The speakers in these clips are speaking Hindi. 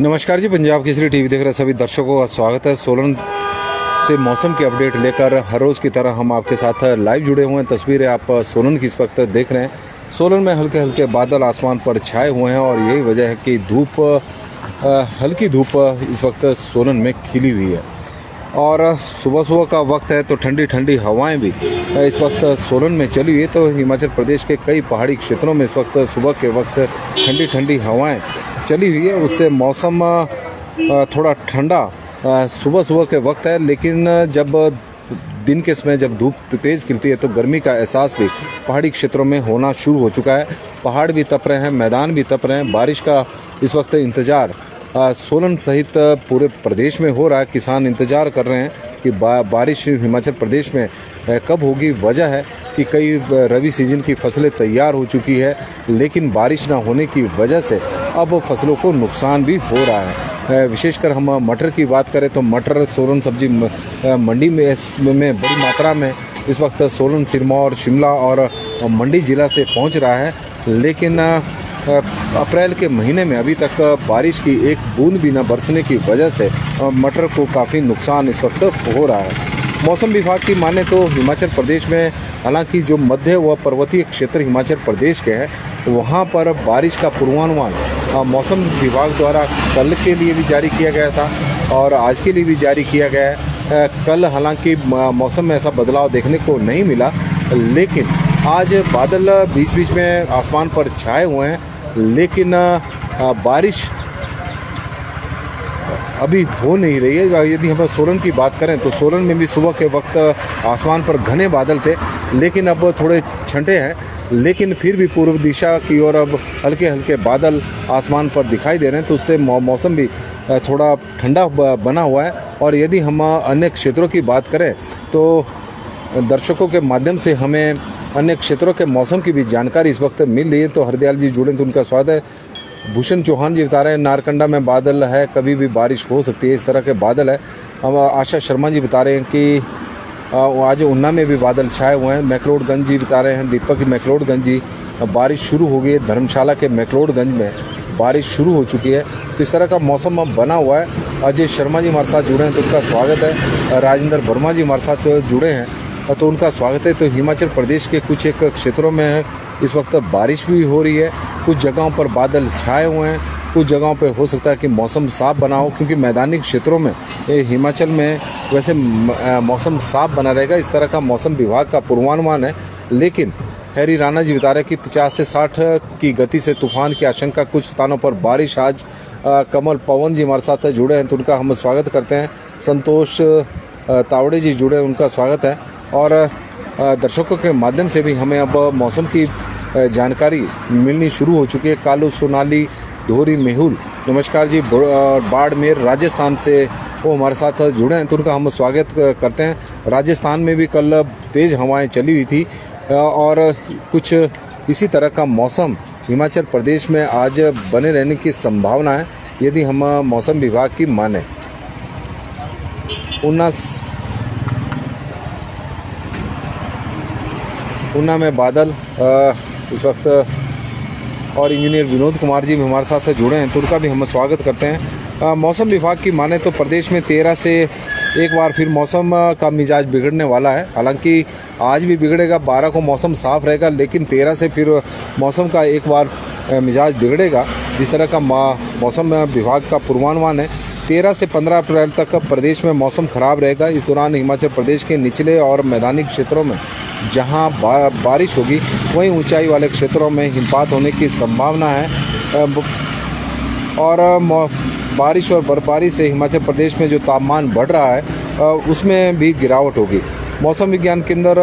नमस्कार जी, पंजाब केसरी टीवी देख रहे सभी दर्शकों का स्वागत है। सोलन से मौसम की अपडेट लेकर हर रोज़ की तरह हम आपके साथ लाइव जुड़े हुए हैं। तस्वीरें आप सोलन की इस वक्त देख रहे हैं। सोलन में हल्के हल्के बादल आसमान पर छाए हुए हैं और यही वजह है कि हल्की धूप इस वक्त सोलन में खिली हुई है और सुबह सुबह का वक्त है तो ठंडी ठंडी हवाएं भी इस वक्त सोलन में चली हुई है। तो हिमाचल प्रदेश के कई पहाड़ी क्षेत्रों में इस वक्त सुबह के वक्त ठंडी ठंडी हवाएं चली हुई है। उससे मौसम थोड़ा ठंडा सुबह सुबह के वक्त है, लेकिन जब दिन के समय जब धूप तेज़ खिलती है तो गर्मी का एहसास भी पहाड़ी क्षेत्रों में होना शुरू हो चुका है। पहाड़ भी तप रहे हैं, मैदान भी तप रहे हैं। बारिश का इस वक्त इंतज़ार सोलन सहित पूरे प्रदेश में हो रहा है। किसान इंतज़ार कर रहे हैं कि बारिश हिमाचल प्रदेश में कब होगी। वजह है कि कई रबी सीजन की फसलें तैयार हो चुकी है, लेकिन बारिश ना होने की वजह से अब फसलों को नुकसान भी हो रहा है। विशेषकर हम मटर की बात करें तो मटर सोलन सब्जी मंडी में बड़ी मात्रा में इस वक्त सोलन, सिरमौर, शिमला और मंडी ज़िला से पहुंच रहा है, लेकिन अप्रैल के महीने में अभी तक बारिश की एक बूंद भी न बरसने की वजह से मटर को काफ़ी नुकसान इस वक्त हो रहा है। मौसम विभाग की माने तो हिमाचल प्रदेश में, हालांकि जो मध्य व पर्वतीय क्षेत्र हिमाचल प्रदेश के हैं वहां पर बारिश का पूर्वानुमान मौसम विभाग द्वारा कल के लिए भी जारी किया गया था और आज के लिए भी जारी किया गया है। कल हालांकि मौसम में ऐसा बदलाव देखने को नहीं मिला, लेकिन आज बादल बीच बीच में आसमान पर छाए हुए हैं, लेकिन बारिश अभी हो नहीं रही है। यदि हम सोलन की बात करें तो सोलन में भी सुबह के वक्त आसमान पर घने बादल थे, लेकिन अब थोड़े छंटे हैं, लेकिन फिर भी पूर्व दिशा की ओर अब हल्के हल्के बादल आसमान पर दिखाई दे रहे हैं, तो उससे मौसम भी थोड़ा ठंडा बना हुआ है। और यदि हम अन्य क्षेत्रों की बात करें तो दर्शकों के माध्यम से हमें अन्य क्षेत्रों के मौसम की भी जानकारी इस वक्त मिल रही है। तो हरदयाल जी जुड़े तो उनका स्वागत है। भूषण चौहान जी बता रहे हैं नारकंडा में बादल है, कभी भी बारिश हो सकती है, इस तरह के बादल है। हम आशा शर्मा जी बता रहे हैं कि आज ऊना में भी बादल छाए हुए हैं। मैकलोडगंज जी बता रहे हैं, दीपक मैकलोडगंज जी, बारिश शुरू हो गई है। धर्मशाला के मैकलोडगंज में बारिश शुरू हो चुकी है। तो इस तरह का मौसम अब बना हुआ है। अजय शर्मा जी हमारे साथ जुड़े हैं तो उनका स्वागत है। राजेंद्र वर्मा जी हमारे साथ जुड़े हैं तो उनका स्वागत है। तो हिमाचल प्रदेश के कुछ एक क्षेत्रों में इस वक्त बारिश भी हो रही है, कुछ जगहों पर बादल छाए हुए हैं, कुछ जगहों पे हो सकता है कि मौसम साफ बना हो, क्योंकि मैदानी क्षेत्रों में हिमाचल में वैसे मौसम साफ बना रहेगा, इस तरह का मौसम विभाग का पूर्वानुमान है। लेकिन हैरी राणा जी बता रहे हैं कि 50 से 60 की गति से तूफान की आशंका, कुछ स्थानों पर बारिश आज। कमल पवन जी हमारे साथ जुड़े हैं तो उनका हम स्वागत करते हैं। संतोष तावड़े जी जुड़े, उनका स्वागत है। और दर्शकों के माध्यम से भी हमें अब मौसम की जानकारी मिलनी शुरू हो चुकी है। कालू, सोनाली, धोरी, मेहुल, नमस्कार जी। बाड़मेर राजस्थान से वो हमारे साथ जुड़े हैं तो उनका हम स्वागत करते हैं। राजस्थान में भी कल तेज़ हवाएं चली हुई थी और कुछ इसी तरह का मौसम हिमाचल प्रदेश में आज बने रहने की संभावना है, यदि हम मौसम विभाग की माने। ऊना में बादल इस वक्त, और इंजीनियर विनोद कुमार जी भी हमारे साथ जुड़े हैं तो उनका भी हम स्वागत करते हैं। मौसम विभाग की माने तो प्रदेश में 13 से एक बार फिर मौसम का मिजाज बिगड़ने वाला है। हालांकि आज भी बिगड़ेगा, 12 को मौसम साफ रहेगा, लेकिन 13 से फिर मौसम का एक बार मिजाज बिगड़ेगा। जिस तरह का मौसम विभाग का पूर्वानुमान है, 13 से 15 अप्रैल तक प्रदेश में मौसम खराब रहेगा। इस दौरान हिमाचल प्रदेश के निचले और मैदानी क्षेत्रों में जहां बारिश होगी, वहीं ऊंचाई वाले क्षेत्रों में हिमपात होने की संभावना है। और बारिश और बर्फबारी से हिमाचल प्रदेश में जो तापमान बढ़ रहा है उसमें भी गिरावट होगी। मौसम विज्ञान केंद्र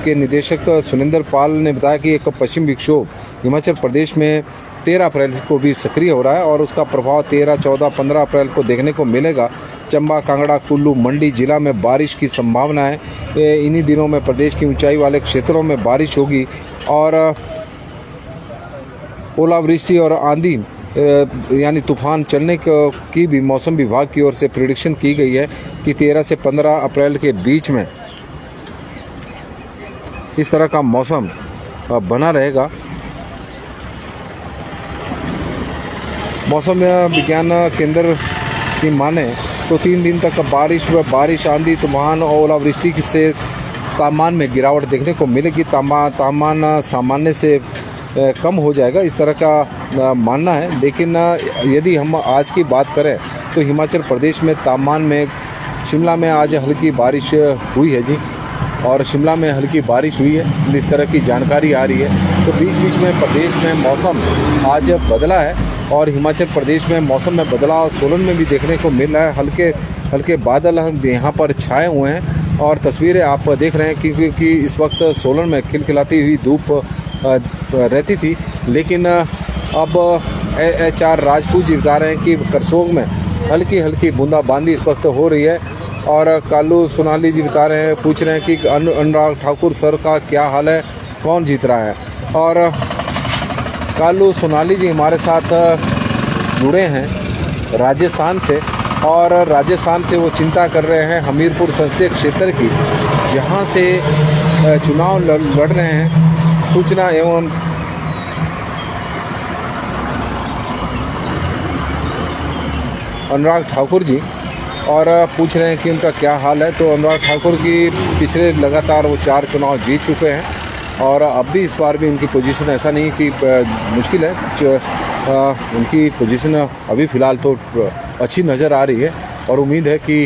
के निदेशक सुनिंदर पाल ने बताया कि एक पश्चिम विक्षोभ हिमाचल प्रदेश में 13 अप्रैल को भी सक्रिय हो रहा है और उसका प्रभाव 13, 14, 15 अप्रैल को देखने को मिलेगा। चंबा, कांगड़ा, कुल्लू, मंडी जिला में बारिश की संभावना है। इन्हीं दिनों में प्रदेश की ऊंचाई वाले क्षेत्रों में बारिश होगी और ओलावृष्टि और आंधी यानी तूफान चलने की भी मौसम विभाग की ओर से प्रेडिक्शन की गई है कि 13 से 15 अप्रैल के बीच में इस तरह का मौसम बना रहेगा। मौसम विज्ञान केंद्र की माने तो 3 दिन तक बारिश आंधी तूफान और ओलावृष्टि से तापमान में गिरावट देखने को मिलेगी। तापमान सामान्य से कम हो जाएगा, इस तरह का मानना है। लेकिन यदि हम आज की बात करें तो हिमाचल प्रदेश में तापमान में शिमला में आज हल्की बारिश हुई है जी, और शिमला में हल्की बारिश हुई है, इस तरह की जानकारी आ रही है। तो बीच बीच में प्रदेश में मौसम आज बदला है और हिमाचल प्रदेश में मौसम में बदलाव सोलन में भी देखने को मिल रहा है। हल्के हल्के बादल यहाँ पर छाए हुए हैं और तस्वीरें आप देख रहे हैं क्योंकि इस वक्त सोलन में खिलखिलाती हुई धूप रहती थी, लेकिन अब HR राजपूत जी बता रहे हैं कि करसोग में हल्की हल्की बूंदाबांदी इस वक्त हो रही है। और कालू सोनाली जी बता रहे हैं, पूछ रहे हैं कि अनुराग ठाकुर सर का क्या हाल है, कौन जीत रहा है। और कालू सोनाली जी हमारे साथ जुड़े हैं राजस्थान से, और राजस्थान से वो चिंता कर रहे हैं हमीरपुर संसदीय क्षेत्र की, जहां से चुनाव लड़ रहे हैं। सूचना एवं अनुराग ठाकुर जी, और पूछ रहे हैं कि उनका क्या हाल है। तो अनुराग ठाकुर की पिछले लगातार वो 4 चुनाव जीत चुके हैं और अब भी इस बार भी उनकी पोजीशन ऐसा नहीं कि मुश्किल है, उनकी पोजीशन अभी फ़िलहाल तो अच्छी नज़र आ रही है और उम्मीद है कि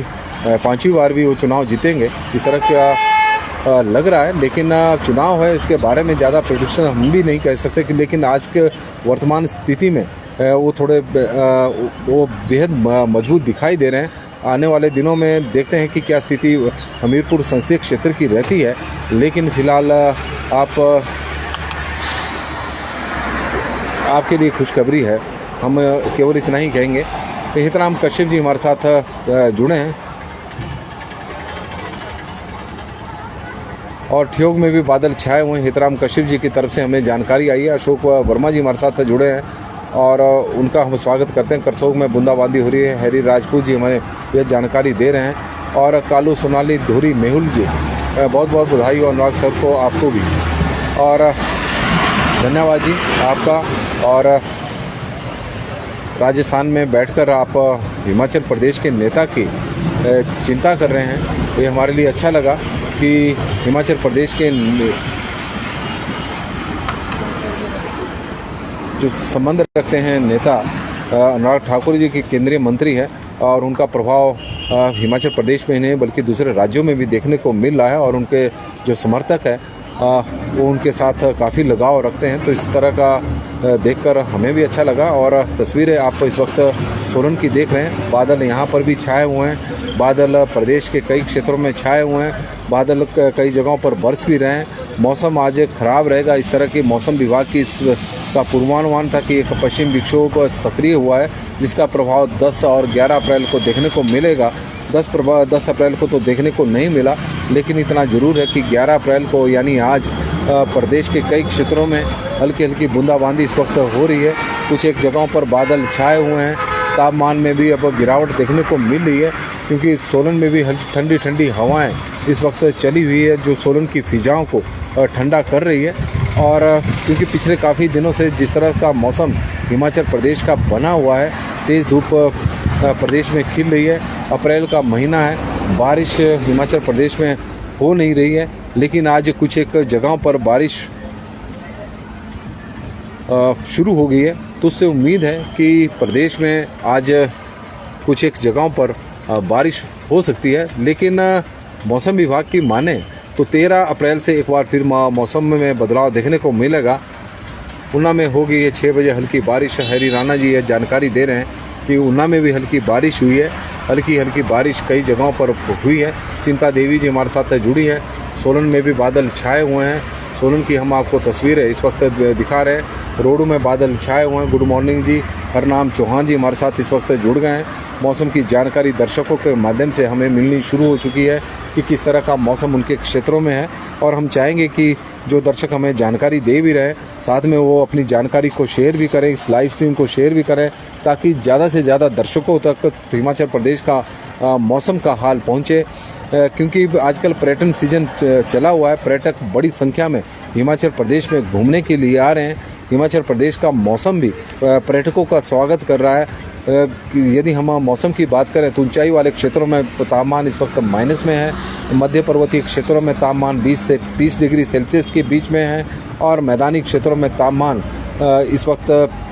5वीं बार भी वो चुनाव जीतेंगे, इस तरह का लग रहा है। लेकिन चुनाव है, इसके बारे में ज़्यादा प्रेडिक्शन हम भी नहीं कह सकते कि, लेकिन आज के वर्तमान स्थिति में वो थोड़े वो बेहद मजबूत दिखाई दे रहे हैं। आने वाले दिनों में देखते हैं कि क्या स्थिति हमीरपुर संसदीय क्षेत्र की रहती है। लेकिन फ़िलहाल आपके लिए खुशखबरी है, हम केवल इतना ही कहेंगे। तो हितराम कश्यप जी हमारे साथ जुड़े हैं और ठियोग में भी बादल छाए हुए हैं। हितराम कश्यप जी की तरफ से हमें जानकारी आई है। अशोक वर्मा जी हमारे साथ जुड़े हैं और उनका हम स्वागत करते हैं। करसोग में बूंदाबांदी हो रही है, हैरी राजपूत जी हमें यह जानकारी दे रहे हैं। और कालू सोनाली धुरी मेहुल जी, बहुत बहुत बधाई और अनुराग सर को, आपको भी, और धन्यवाद जी आपका। और राजस्थान में बैठकर आप हिमाचल प्रदेश के नेता की चिंता कर रहे हैं, ये हमारे लिए अच्छा लगा कि हिमाचल प्रदेश के जो संबंध रखते हैं नेता अनुराग ठाकुर जी के केंद्रीय मंत्री है और उनका प्रभाव हिमाचल प्रदेश में ही नहीं बल्कि दूसरे राज्यों में भी देखने को मिल रहा है। और उनके जो समर्थक है वो उनके साथ काफ़ी लगाव रखते हैं। तो इस तरह का देखकर हमें भी अच्छा लगा। और तस्वीरें आप इस वक्त सोलन की देख रहे हैं। बादल यहाँ पर भी छाए हुए हैं, बादल प्रदेश के कई क्षेत्रों में छाए हुए हैं, बादल कई जगहों पर बरस भी रहे हैं। मौसम आज खराब रहेगा, इस तरह की मौसम विभाग की का पूर्वानुमान था कि एक पश्चिम विक्षोभ सक्रिय हुआ है जिसका प्रभाव 10 और 11 अप्रैल को देखने को मिलेगा। 10 अप्रैल को तो देखने को नहीं मिला, लेकिन इतना ज़रूर है कि 11 अप्रैल को यानी आज प्रदेश के कई क्षेत्रों में हल्की हल्की बूंदाबांदी इस वक्त हो रही है। कुछ एक जगहों पर बादल छाए हुए हैं। तापमान में भी अब गिरावट देखने को मिल रही है क्योंकि सोलन में भी ठंडी ठंडी हवाएं इस वक्त चली हुई है जो सोलन की फिजाओं को ठंडा कर रही है। और क्योंकि पिछले काफ़ी दिनों से जिस तरह का मौसम हिमाचल प्रदेश का बना हुआ है, तेज़ धूप प्रदेश में खिल रही है। अप्रैल का महीना है, बारिश हिमाचल प्रदेश में हो नहीं रही है, लेकिन आज कुछ एक जगहों पर बारिश शुरू हो गई है। तो उससे उम्मीद है कि प्रदेश में आज कुछ एक जगहों पर बारिश हो सकती है। लेकिन मौसम विभाग की माने तो 13 अप्रैल से एक बार फिर मौसम में बदलाव देखने को मिलेगा। ऊना में होगी ये 6 बजे हल्की बारिश। हैरी राणा जी ये जानकारी दे रहे हैं कि ऊना में भी हल्की बारिश हुई है, हल्की हल्की बारिश कई जगहों पर हुई है। चिंता देवी जी हमारे साथ जुड़ी हैं। सोलन में भी बादल छाए हुए हैं। सोलन की हम आपको तस्वीरें इस वक्त दिखा रहे हैं। रोडों में बादल छाए हुए हैं। गुड मॉर्निंग जी, हरनाम चौहान जी हमारे साथ इस वक्त जुड़ गए हैं। मौसम की जानकारी दर्शकों के माध्यम से हमें मिलनी शुरू हो चुकी है कि किस तरह का मौसम उनके क्षेत्रों में है। और हम चाहेंगे कि जो दर्शक हमें जानकारी दे भी रहे हैं, साथ में वो अपनी जानकारी को शेयर भी करें, इस लाइव स्ट्रीम को शेयर भी करें, ताकि ज़्यादा से ज़्यादा दर्शकों तक हिमाचल प्रदेश का मौसम का हाल पहुँचे। क्योंकि आजकल पर्यटन सीजन चला हुआ है। पर्यटक बड़ी संख्या में हिमाचल प्रदेश में घूमने के लिए आ रहे हैं। हिमाचल प्रदेश का मौसम भी पर्यटकों का स्वागत कर रहा है। यदि हम मौसम की बात करें तो ऊंचाई वाले क्षेत्रों में तापमान इस वक्त माइनस में है। मध्य पर्वतीय क्षेत्रों में तापमान 20 से 30 डिग्री सेल्सियस के बीच में है और मैदानी क्षेत्रों में तापमान इस वक्त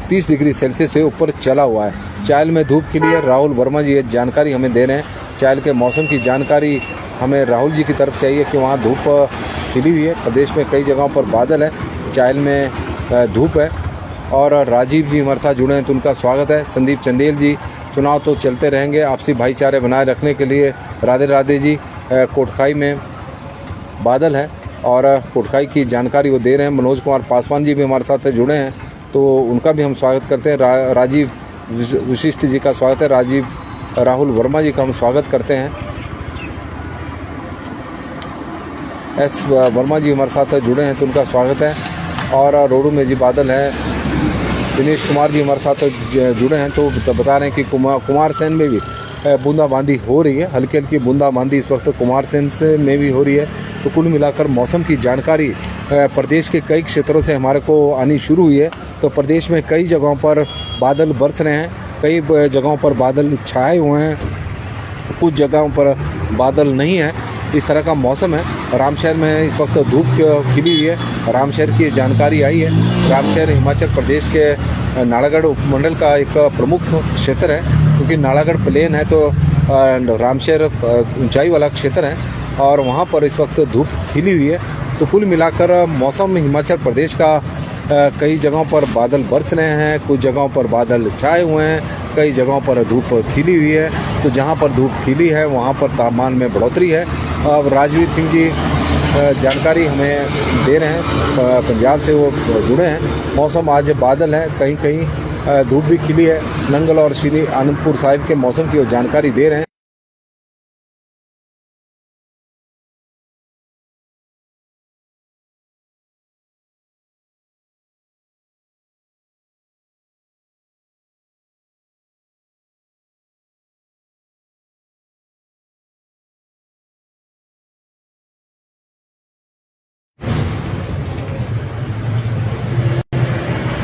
30 डिग्री सेल्सियस से ऊपर चला हुआ है। चायल में धूप खिली है। राहुल वर्मा जी ये जानकारी हमें दे रहे हैं। चायल के मौसम की जानकारी हमें राहुल जी की तरफ से आई है कि वहाँ धूप खिली हुई है। प्रदेश में कई जगहों पर बादल है, चायल में धूप है। और राजीव जी हमारे साथ जुड़े हैं तो उनका स्वागत है। संदीप चंदेल जी, चुनाव तो चलते रहेंगे, आपसी भाईचारे बनाए रखने के लिए राधे राधे जी। कोटखाई में बादल है और कोटखाई की जानकारी वो दे रहे हैं। मनोज कुमार पासवान जी भी हमारे साथ जुड़े हैं तो उनका भी हम स्वागत करते हैं। राजीव विशिष्ट जी का स्वागत है। राहुल वर्मा जी का हम स्वागत करते हैं। एस वर्मा जी हमारे साथ जुड़े हैं तो उनका स्वागत है। और रोडू में जी बादल है। दिनेश कुमार जी हमारे साथ जुड़े हैं तो बता रहे हैं कि कुमार सेन में भी बूंदाबांदी हो रही है। हल्की हल्की बूंदाबांदी इस वक्त कुमार सेन में भी हो रही है। तो कुल मिलाकर मौसम की जानकारी प्रदेश के कई क्षेत्रों से हमारे को आनी शुरू हुई है। तो प्रदेश में कई जगहों पर बादल बरस रहे हैं, कई जगहों पर बादल छाए हुए हैं, कुछ जगहों पर बादल नहीं है। इस तरह का मौसम है। रामशहर में इस वक्त धूप खिली हुई है। रामशहर की जानकारी आई है। रामशहर हिमाचल प्रदेश के नालागढ़ उपमंडल का एक प्रमुख क्षेत्र है, क्योंकि नालागढ़ प्लेन है तो रामशहर ऊंचाई वाला क्षेत्र है और वहाँ पर इस वक्त धूप खिली हुई है। तो कुल मिलाकर मौसम हिमाचल प्रदेश का कई जगहों पर बादल बरस रहे हैं, कुछ जगहों पर बादल छाए हुए हैं, कई जगहों पर धूप खिली हुई है। तो जहाँ पर धूप खिली है वहाँ पर तापमान में बढ़ोतरी है। अब राजवीर सिंह जी जानकारी हमें दे रहे हैं, पंजाब से वो जुड़े हैं। मौसम आज बादल है, कहीं कहीं धूप भी खिली है। नंगल और श्री आनंदपुर साहिब के मौसम की वो जानकारी दे रहे हैं।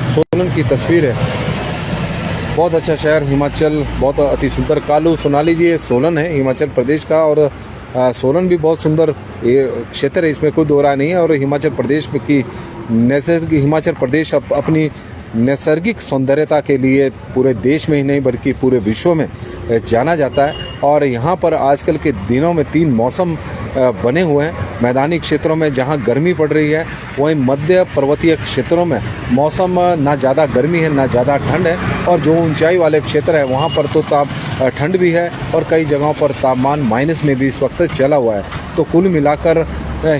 सोलन की तस्वीर है। बहुत अच्छा शहर हिमाचल, बहुत अति सुंदर। कालू सोनाली जी ये सोलन है हिमाचल प्रदेश का और सोलन भी बहुत सुंदर ये क्षेत्र है, इसमें कोई दो राय नहीं है। और हिमाचल प्रदेश में की हिमाचल प्रदेश अपनी नैसर्गिक सौंदर्यता के लिए पूरे देश में ही नहीं बल्कि पूरे विश्व में जाना जाता है। और यहाँ पर आजकल के दिनों में 3 मौसम बने हुए हैं। मैदानी क्षेत्रों में जहाँ गर्मी पड़ रही है, वहीं मध्य पर्वतीय क्षेत्रों में मौसम ना ज़्यादा गर्मी है ना ज़्यादा ठंड है। और जो ऊंचाई वाले क्षेत्र है वहाँ पर तो ठंड भी है और कई जगहों पर तापमान माइनस में भी इस वक्त चला हुआ है। तो कुल मिलाकर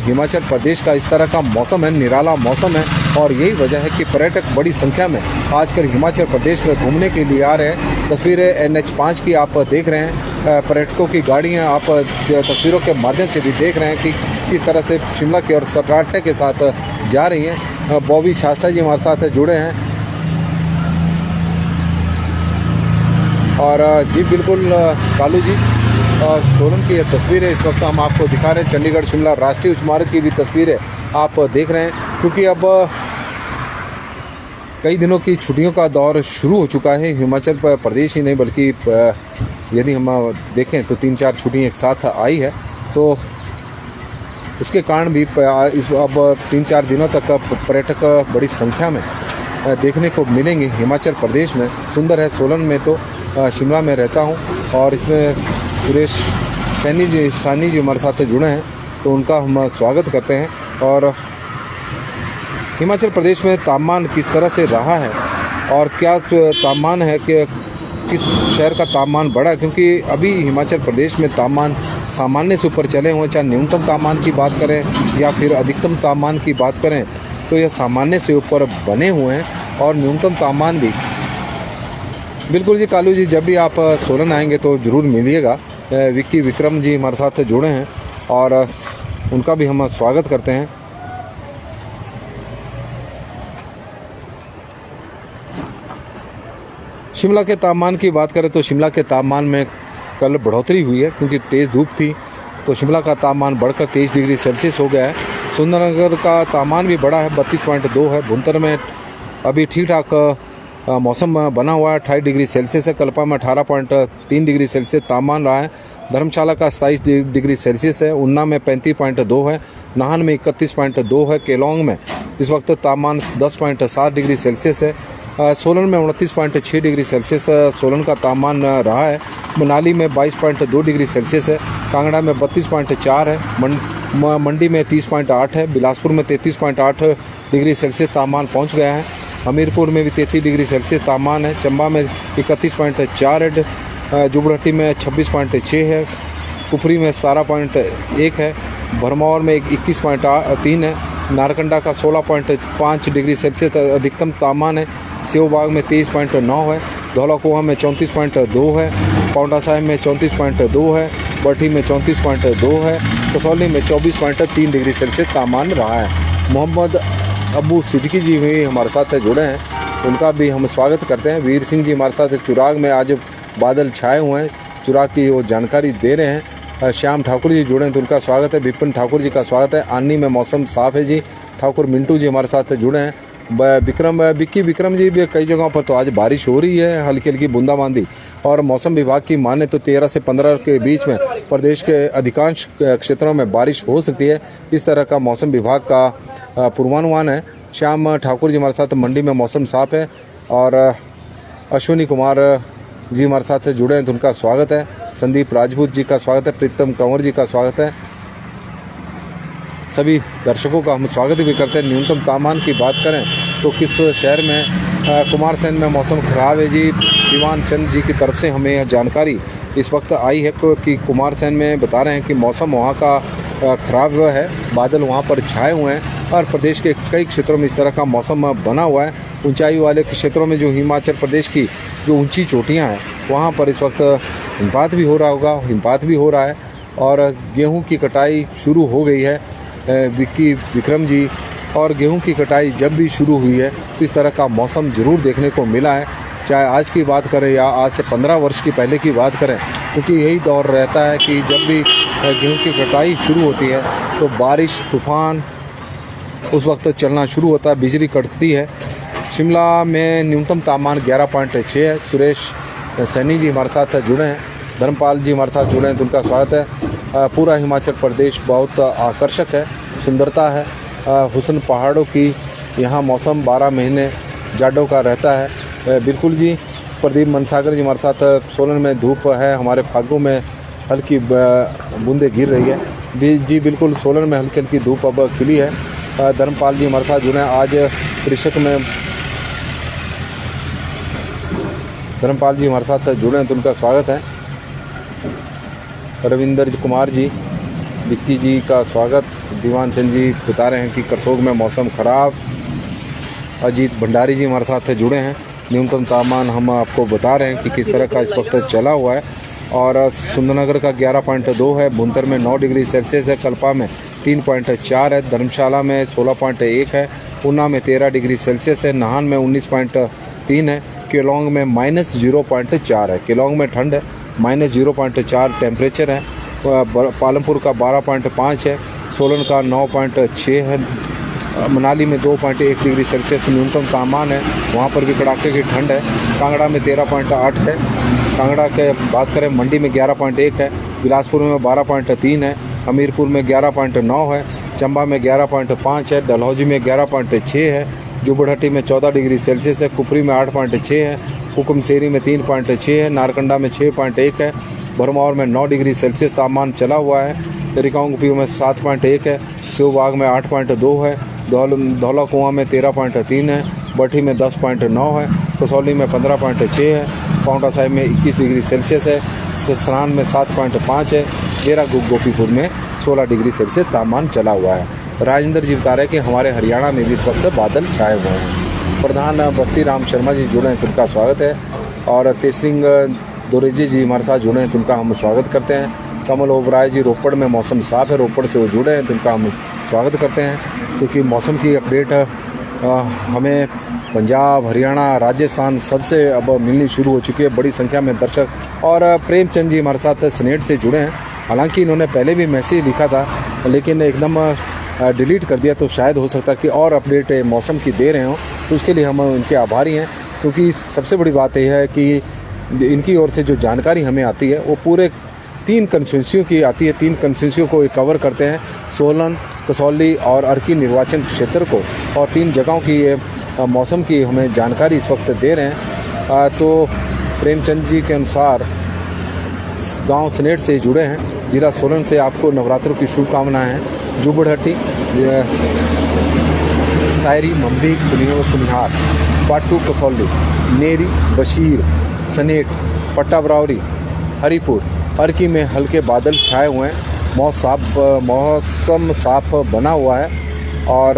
हिमाचल प्रदेश का इस तरह का मौसम है, निराला मौसम है। और यही वजह है कि पर्यटक बड़ी संख्या में आजकल हिमाचल प्रदेश में घूमने के लिए आ रहे हैं। तस्वीरें NH5 की आप देख रहे हैं, पर्यटकों की गाड़ियां आप तस्वीरों के माध्यम से भी देख रहे हैं कि किस तरह से शिमला की ओर सन्नाटे के साथ जा रही हैं। बॉबी शास्त्रा जी हमारे साथ जुड़े हैं। और जी बिल्कुल कालू जी, सोलन की ये तस्वीरें इस वक्त हम आपको दिखा रहे हैं। चंडीगढ़ शिमला राष्ट्रीय उच्च मार्ग की भी तस्वीरें आप देख रहे हैं, क्योंकि अब कई दिनों की छुट्टियों का दौर शुरू हो चुका है। हिमाचल प्रदेश ही नहीं बल्कि यदि हम देखें तो 3-4 छुट्टियाँ एक साथ आई है। तो उसके कारण भी अब 3-4 दिनों तक पर्यटक बड़ी संख्या में देखने को मिलेंगे हिमाचल प्रदेश में। सुंदर है सोलन में। तो शिमला में रहता हूँ और इसमें सुरेश सानी जी हमारे साथ जुड़े हैं तो उनका हम स्वागत करते हैं। और हिमाचल प्रदेश में तापमान किस तरह से रहा है और क्या तापमान है कि किस शहर का तापमान बढ़ा, क्योंकि अभी हिमाचल प्रदेश में तापमान सामान्य से ऊपर चले हुए, चाहे न्यूनतम तापमान की बात करें या फिर अधिकतम तापमान की बात करें तो यह सामान्य से ऊपर बने हुए हैं। और न्यूनतम तापमान भी बिल्कुल जी कालू जी, जब भी आप सोलन आएंगे तो ज़रूर मिलिएगा। विक्की विक्रम जी हमारे साथ जुड़े हैं और उनका भी हम स्वागत करते हैं। शिमला के तापमान की बात करें तो शिमला के तापमान में कल बढ़ोतरी हुई है, क्योंकि तेज़ धूप थी तो शिमला का तापमान बढ़कर 23 डिग्री सेल्सियस हो गया है। सुंदरनगर का तापमान भी बढ़ा है, 32.2 है। भुंतर में अभी ठीक ठाक मौसम बना हुआ है, 28 डिग्री सेल्सियस है। कल्पा में 18.3 डिग्री सेल्सियस तापमान रहा है। धर्मशाला का 27 डिग्री सेल्सियस है। उन्ना में 35.2 है। नाहन में 31.2 है। केलोंग में इस वक्त तापमान 10.7 डिग्री सेल्सियस है। सोलन में 29.6 डिग्री सेल्सियस सोलन का तापमान रहा है। मनाली में 22.2 डिग्री सेल्सियस है। कांगड़ा में 32.4 है। मंडी में 30.8 है। बिलासपुर में 33.8 डिग्री सेल्सियस तापमान पहुंच गया है। हमीरपुर में भी 33 डिग्री सेल्सियस तापमान है। चंबा में 31.4 है। जुबड़हट्टी में 26.6 है। कुफरी में 17.1 है। भरमौर में 21.3 है। नारकंडा का 16.5 डिग्री सेल्सियस अधिकतम तापमान है। सेवबाग में 23.9 है। धौलाकुआं में 34.2 है। पाउंटा साहिब में 34.2 है। बठी में 34.2 है। कसौली में 24.3 डिग्री सेल्सियस तापमान रहा है। मोहम्मद अबू सिद्दीकी जी भी हमारे साथ जुड़े हैं, उनका भी हम स्वागत करते हैं। वीर सिंह जी हमारे साथ चुराग में आज बादल छाए हुए हैं, चुराग की वो जानकारी दे रहे हैं। श्याम ठाकुर जी जुड़े हैं तो उनका स्वागत है। विपिन ठाकुर जी का स्वागत है। आनी में मौसम साफ है जी। ठाकुर मिंटू जी हमारे साथ जुड़े हैं। विक्रम जी भी कई जगहों पर तो आज बारिश हो रही है, हल्की हल्की बूंदाबांदी। और मौसम विभाग की माने तो 13 से 15 के बीच में प्रदेश के अधिकांश क्षेत्रों में बारिश हो सकती है। इस तरह का मौसम विभाग का पूर्वानुमान है। श्याम ठाकुर जी हमारे साथ मंडी में मौसम साफ है। और अश्विनी कुमार जी हमारे साथ जुड़े हैं तो उनका स्वागत है। संदीप राजपूत जी का स्वागत है। प्रीतम कंवर जी का स्वागत है। सभी दर्शकों का हम स्वागत भी करते हैं। न्यूनतम तापमान की बात करें तो किस शहर में कुमारसैन में मौसम खराब है जी। दीवान चंद जी की तरफ से हमें यह जानकारी इस वक्त आई है कि कुमारसैन में बता रहे हैं कि मौसम वहाँ का खराब है, बादल वहाँ पर छाए हुए हैं और प्रदेश के कई क्षेत्रों में इस तरह का मौसम बना हुआ है। ऊंचाई वाले क्षेत्रों में जो हिमाचल प्रदेश की जो ऊंची चोटियाँ हैं वहाँ पर इस वक्त हिमपात भी हो रहा होगा, हिमपात भी हो रहा है। और गेहूँ की कटाई शुरू हो गई है विक्रम जी। और गेहूं की कटाई जब भी शुरू हुई है तो इस तरह का मौसम ज़रूर देखने को मिला है, चाहे आज की बात करें या आज से 15 वर्ष की पहले की बात करें, क्योंकि यही दौर रहता है कि जब भी गेहूं की कटाई शुरू होती है तो बारिश तूफान उस वक्त चलना शुरू होता है, बिजली कड़कती है। शिमला में न्यूनतम तापमान 11.6 है। सुरेश सैनी जी हमारे साथ जुड़े हैं। धर्मपाल जी हमारे साथ जुड़े हैं तो उनका स्वागत है। पूरा हिमाचल प्रदेश बहुत आकर्षक है, सुंदरता है। हुस्न पहाड़ों की यहाँ मौसम 12 महीने जाडों का रहता है। बिल्कुल जी। प्रदीप मनसागर जी हमारे साथ सोलन में धूप है, हमारे फागों में हल्की बूंदें गिर रही है जी। बिल्कुल सोलन में हल्की हल्की धूप अब खिली है। धर्मपाल जी हमारे साथ जुड़े हैं। आज कृषक में धर्मपाल जी हमारे साथ जुड़े हैं तो उनका स्वागत है। रविंदर कुमार जी, विक्की जी का स्वागत। दीवान चंद जी बता रहे हैं कि करसोग में मौसम खराब। अजीत भंडारी जी हमारे साथ जुड़े हैं। न्यूनतम तापमान हम आपको बता रहे हैं कि किस तरह का इस वक्त चला हुआ है। और सुंदरनगर का 11.2 है। भुंतर में 9 डिग्री सेल्सियस है। कल्पा में 3.4 है। धर्मशाला में 16.1 है। ऊना में 13 डिग्री सेल्सियस है। नाहन में 19.3 है। केलोंग में -0.4 है। केलोंग में ठंड है, -0.4 टेम्परेचर है। पालमपुर का 12.5 है। सोलन का 9.6 है। मनाली में 2.1 डिग्री सेल्सियस न्यूनतम तापमान है, वहाँ पर भी कड़ाके की ठंड है। कांगड़ा में 13.8 है। कांगड़ा के बात करें मंडी में 11.1 है। बिलासपुर में 12.3 है। हमीरपुर में 11.9 है। चंबा में 11.5 है। डलहौजी में 11.6 है। जुबड़हट्टी में 14 डिग्री सेल्सियस है। कुफरी में 8.6 है। हुकुमसेरी में 3.6 है। नारकंडा में 6.1 है। भरमौर में 9 डिग्री सेल्सियस तापमान चला हुआ है। रिकांगपिओ में 7.1 है। सेवबाग में 8.2 है। धौलाकुआं में 13.3 है। बठी में 10.9 है। कसौली में 15.6 है। पाउंटा साहिब में 21 डिग्री सेल्सियस है। ससरान में 7.5 है। डेरा गोपीपुर में 16 डिग्री सेल्सियस तापमान चला हुआ है। राजेंद्र जी बता रहे हैं कि हमारे हरियाणा में भी इस वक्त बादल छाए हुए हैं। प्रधान बस्ती राम शर्मा जी जुड़े हैं तो उनका स्वागत है। और तेसरिंग दोरेजी जी हमारे साथ जुड़े हैं तो उनका हम स्वागत करते हैं। कमल ओबराय जी रोपड़ में मौसम साफ है, रोपड़ से वो जुड़े हैं तो उनका हम स्वागत करते हैं, क्योंकि मौसम की अपडेट हमें पंजाब, हरियाणा, राजस्थान सबसे अब मिलनी शुरू हो चुकी है बड़ी संख्या में दर्शक। और प्रेमचंद जी हमारे साथ सनेट से जुड़े हैं। हालांकि इन्होंने पहले भी मैसेज लिखा था लेकिन एकदम डिलीट कर दिया, तो शायद हो सकता है कि और अपडेट मौसम की दे रहे हों, तो उसके लिए हम उनके आभारी हैं। क्योंकि सबसे बड़ी बात यह है कि इनकी ओर से जो जानकारी हमें आती है वो पूरे 3 कंस्टिट्यूंसियों की आती है। 3 कंस्टिट्यूंसियों को कवर करते हैं, सोलन, कसौली और अर्की निर्वाचन क्षेत्र को, और 3 जगहों की ये मौसम की हमें जानकारी इस वक्त दे रहे हैं। तो प्रेमचंद जी के अनुसार गांव सनेट से जुड़े हैं, जिला सोलन से आपको नवरात्रों की शुभकामनाएं हैं। जुबड़हट्टी, सायरी, मम्बी, कुनिहार, स्पाटू, कसौली, नेरी, बशीर, सनेट, पट्टा बरावरी, हरिपुर, अर्की में हल्के बादल छाए हुए हैं। मौसम साफ बना हुआ है और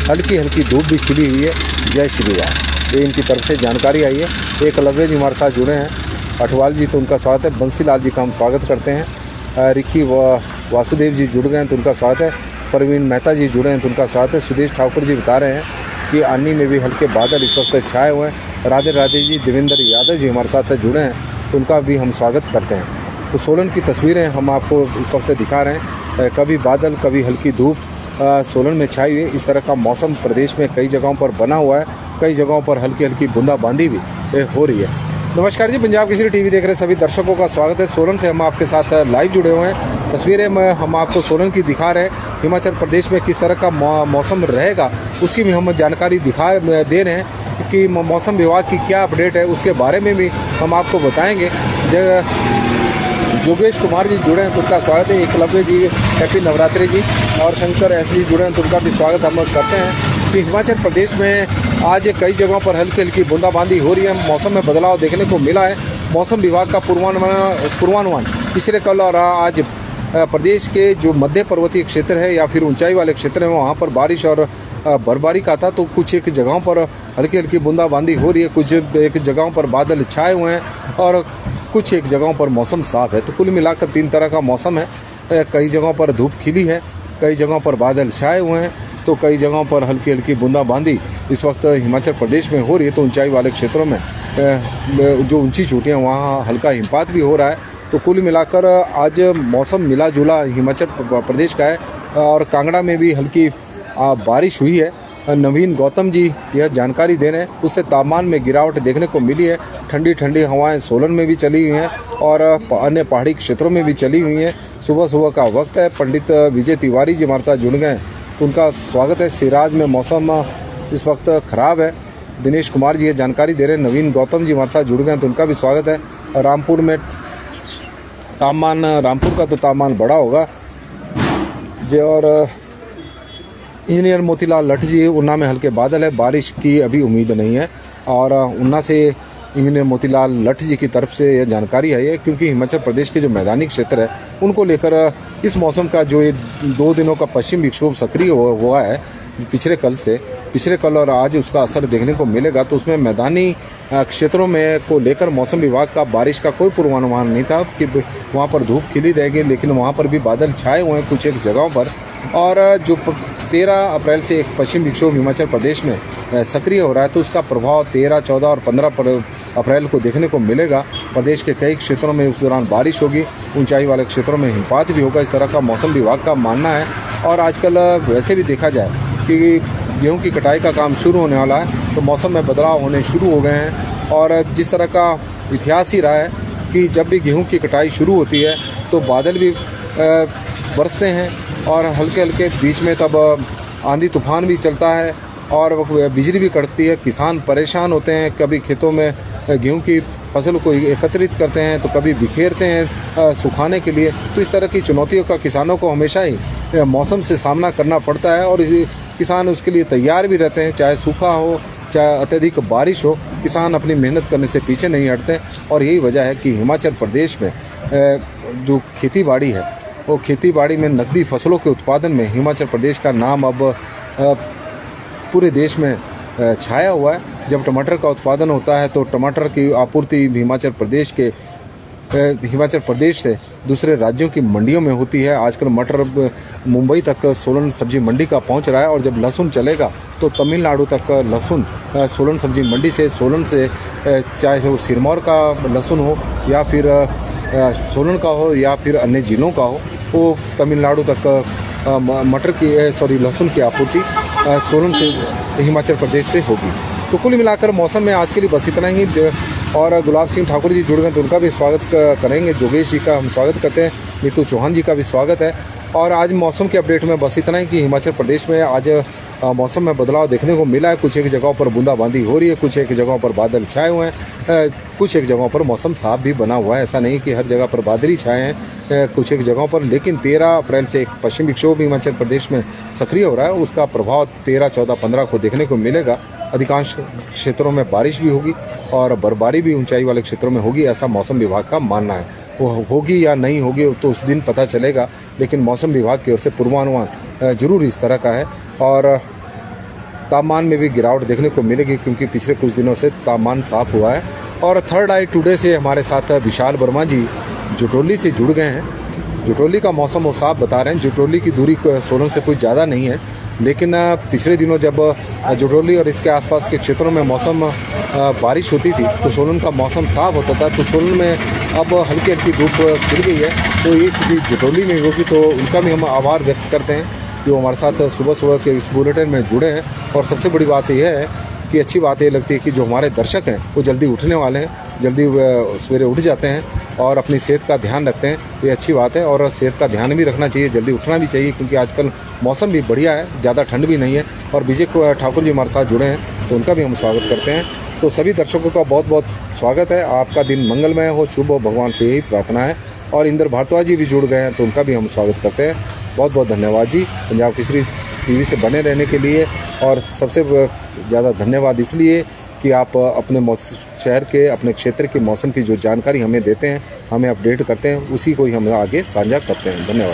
हल्की हल्की धूप भी खिली हुई है। जय श्री राम, ये इनकी तरफ से जानकारी आई है। एकलव्य जी हमारे साथ जुड़े हैं, अठवाल जी, तो उनका स्वागत है। बंसीलाल जी का हम स्वागत करते हैं। रिक्की वासुदेव जी जुड़ गए हैं तो उनका स्वागत है। प्रवीण मेहता जी जुड़े हैं तो उनका स्वागत है। सुदेश ठाकुर जी बता रहे हैं कि आनी में भी हल्के बादल इस वक्त छाए हुए हैं। राधे राधे जी, देवेंद्र यादव जी हमारे साथ जुड़े हैं तो उनका भी हम स्वागत करते हैं। तो सोलन की तस्वीरें हम आपको इस वक्त दिखा रहे हैं। कभी बादल, कभी हल्की धूप सोलन में छाई हुई। इस तरह का मौसम प्रदेश में कई जगहों पर बना हुआ है। कई जगहों पर हल्की हल्की बूंदाबांदी भी हो रही है। नमस्कार जी, पंजाब केसरी टीवी देख रहे सभी दर्शकों का स्वागत है। सोलन से हम आपके साथ लाइव जुड़े हुए हैं। तस्वीरें हम आपको सोलन की दिखा रहे हैं। हिमाचल प्रदेश में किस तरह का मौसम रहेगा उसकी भी हम जानकारी दे रहे हैं कि मौसम विभाग की क्या अपडेट है, उसके बारे में भी हम आपको बताएंगे। योगेश कुमार जी जुड़े हैं तो उनका स्वागत है। एकलव्य जी, हैप्पी नवरात्रि जी, और शंकर एस जी जुड़े हैं तो उनका भी स्वागत हम करते हैं। कि हिमाचल प्रदेश में आज कई जगहों पर हल्की हल्की बूंदाबांदी हो रही है। मौसम में बदलाव देखने को मिला है। मौसम विभाग का पूर्वानुमान पिछले कल और आज प्रदेश के जो मध्य पर्वतीय क्षेत्र है या फिर ऊंचाई वाले क्षेत्र हैं वहाँ पर बारिश और बर्फबारी का था। तो कुछ एक जगहों पर हल्की हल्की बूंदाबांदी हो रही है, कुछ एक जगहों पर बादल छाए हुए हैं और कुछ एक जगहों पर मौसम साफ है। तो कुल मिलाकर 3 तरह का मौसम है। कई जगहों पर धूप खिली है, कई जगहों पर बादल छाए हुए हैं, तो कई जगहों पर हल्की हल्की बूंदाबांदी इस वक्त हिमाचल प्रदेश में हो रही है। तो ऊंचाई वाले क्षेत्रों में जो ऊंची चोटियाँ वहाँ हल्का हिमपात भी हो रहा है। तो कुल मिलाकर आज मौसम मिला जुला हिमाचल प्रदेश का है। और कांगड़ा में भी हल्की बारिश हुई है। नवीन गौतम जी यह जानकारी दे रहे हैं। उससे तापमान में गिरावट देखने को मिली है। ठंडी ठंडी हवाएं सोलन में भी चली हुई हैं और अन्य पहाड़ी क्षेत्रों में भी चली हुई हैं। सुबह सुबह का वक्त है। पंडित विजय तिवारी जी हमारे साथ जुड़ गए तो उनका स्वागत है। सिराज में मौसम इस वक्त ख़राब है। दिनेश कुमार जी ये जानकारी दे रहे हैं। नवीन गौतम जी हमारे साथ जुड़ गए तो उनका भी स्वागत है। रामपुर में तापमान, रामपुर का तो तापमान बड़ा होगा जी। और इंजीनियर मोतीलाल लठ जी, ऊना में हल्के बादल है, बारिश की अभी उम्मीद नहीं है। और ऊना से इंजीनियर मोतीलाल लठ जी की तरफ से यह जानकारी आई है क्योंकि हिमाचल प्रदेश के जो मैदानी क्षेत्र है उनको लेकर इस मौसम का जो ये 2 दिनों का पश्चिम विक्षोभ सक्रिय हुआ है पिछले कल और आज उसका असर देखने को मिलेगा। तो उसमें मैदानी क्षेत्रों में को लेकर मौसम विभाग का बारिश का कोई पूर्वानुमान नहीं था कि वहाँ पर धूप खिली रहेगी, लेकिन वहाँ पर भी बादल छाए हुए हैं कुछ एक जगहों पर। और जो 13 अप्रैल से एक पश्चिम विक्षोभ हिमाचल प्रदेश में सक्रिय हो रहा है तो उसका प्रभाव 13, 14 और 15 अप्रैल को देखने को मिलेगा। प्रदेश के कई क्षेत्रों में उस दौरान बारिश होगी, ऊंचाई वाले क्षेत्रों में हिमपात भी होगा, इस तरह का मौसम विभाग का मानना है। और आजकल वैसे भी देखा जाए कि गेहूं की कटाई का काम शुरू होने वाला है तो मौसम में बदलाव होने शुरू हो गए हैं। और जिस तरह का इतिहास ही रहा है कि जब भी गेहूं की कटाई शुरू होती है तो बादल भी बरसते हैं और हल्के हल्के बीच में तब आंधी तूफान भी चलता है और बिजली भी कड़कती है। किसान परेशान होते हैं, कभी खेतों में गेहूं की फसल को एकत्रित करते हैं तो कभी बिखेरते हैं सुखाने के लिए। तो इस तरह की चुनौतियों का किसानों को हमेशा ही मौसम से सामना करना पड़ता है और किसान उसके लिए तैयार भी रहते हैं, चाहे सूखा हो चाहे अत्यधिक बारिश हो। किसान अपनी मेहनत करने से पीछे नहीं हटते और यही वजह है कि हिमाचल प्रदेश में जो खेती बाड़ी है वो खेती बाड़ी में नकदी फसलों के उत्पादन में हिमाचल प्रदेश का नाम अब पूरे देश में छाया हुआ है। जब टमाटर का उत्पादन होता है तो टमाटर की आपूर्ति हिमाचल प्रदेश के हिमाचल प्रदेश से दूसरे राज्यों की मंडियों में होती है। आजकल मटर मुंबई तक सोलन सब्जी मंडी का पहुंच रहा है और जब लहसुन चलेगा तो तमिलनाडु तक लहसुन सोलन सब्जी मंडी से सोलन से चाहे वो सिरमौर का लहसुन हो या फिर सोलन का हो या फिर अन्य जिलों का हो, वो तमिलनाडु तक लहसुन की आपूर्ति सोलन से हिमाचल प्रदेश से होगी। तो कुल मिलाकर मौसम में आज के लिए बस इतना ही। और गुलाब सिंह ठाकुर जी जुड़ गए तो उनका भी स्वागत करेंगे। जोगेश जी का हम स्वागत करते हैं, नीतू चौहान जी का भी स्वागत है। और आज मौसम के अपडेट में बस इतना ही कि हिमाचल प्रदेश में आज मौसम में बदलाव देखने को मिला है। कुछ एक जगहों पर बूंदाबांदी हो रही है, कुछ एक जगहों पर बादल छाए हुए हैं, कुछ एक जगहों पर मौसम साफ भी बना हुआ है। ऐसा नहीं कि हर जगह पर बादल छाए हैं कुछ एक जगहों पर। लेकिन 13 अप्रैल से एक पश्चिमी विक्षोभ हिमाचल प्रदेश में सक्रिय हो रहा है, उसका प्रभाव 13, 14, 15 को देखने को मिलेगा। अधिकांश क्षेत्रों में बारिश भी होगी और बर्फबारी भी ऊंचाई वाले क्षेत्रों में होगी, ऐसा मौसम विभाग का मानना है। वो होगी या नहीं होगी तो उस दिन पता चलेगा, लेकिन मौसम विभाग की ओर से पूर्वानुमान जरूर इस तरह का है। और तापमान में भी गिरावट देखने को मिलेगी क्योंकि पिछले कुछ दिनों से तापमान साफ हुआ है। और थर्ड आई टुडे से हमारे साथ विशाल वर्मा जी जुटोली से जुड़ गए हैं। जुटोली का मौसम वो साफ बता रहे हैं। जुटोली की दूरी सोलन से कोई ज़्यादा नहीं है, लेकिन पिछले दिनों जब जुटोली और इसके आसपास के क्षेत्रों में मौसम बारिश होती थी तो सोलन का मौसम साफ होता था। तो सोलन में अब हल्की हल्की धूप खिल गई है, तो ये स्थिति जुटोली में होगी। तो उनका भी हम आभार व्यक्त करते हैं जो हमारे साथ सुबह सुबह के इस बुलेटिन में जुड़े हैं। और सबसे बड़ी बात यह है कि अच्छी बात ये लगती है कि जो हमारे दर्शक हैं वो जल्दी उठने वाले हैं, जल्दी सवेरे उठ जाते हैं और अपनी सेहत का ध्यान रखते हैं। ये अच्छी बात है और सेहत का ध्यान भी रखना चाहिए, जल्दी उठना भी चाहिए क्योंकि आजकल मौसम भी बढ़िया है, ज़्यादा ठंड भी नहीं है। और विजय ठाकुर जी हमारे साथ जुड़े हैं तो उनका भी हम स्वागत करते हैं। तो सभी दर्शकों का बहुत बहुत स्वागत है। आपका दिन मंगलमय हो, शुभ हो, भगवान से यही प्रार्थना है। और इंद्र भारद्वाज जी भी जुड़ गए हैं तो उनका भी हम स्वागत करते हैं। बहुत बहुत धन्यवाद जी पंजाब केसरी टीवी से बने रहने के लिए। और सबसे ज़्यादा धन्यवाद इसलिए कि आप अपने शहर के, अपने क्षेत्र के मौसम की जो जानकारी हमें देते हैं, हमें अपडेट करते हैं, उसी को ही हम आगे साझा करते हैं। धन्यवाद।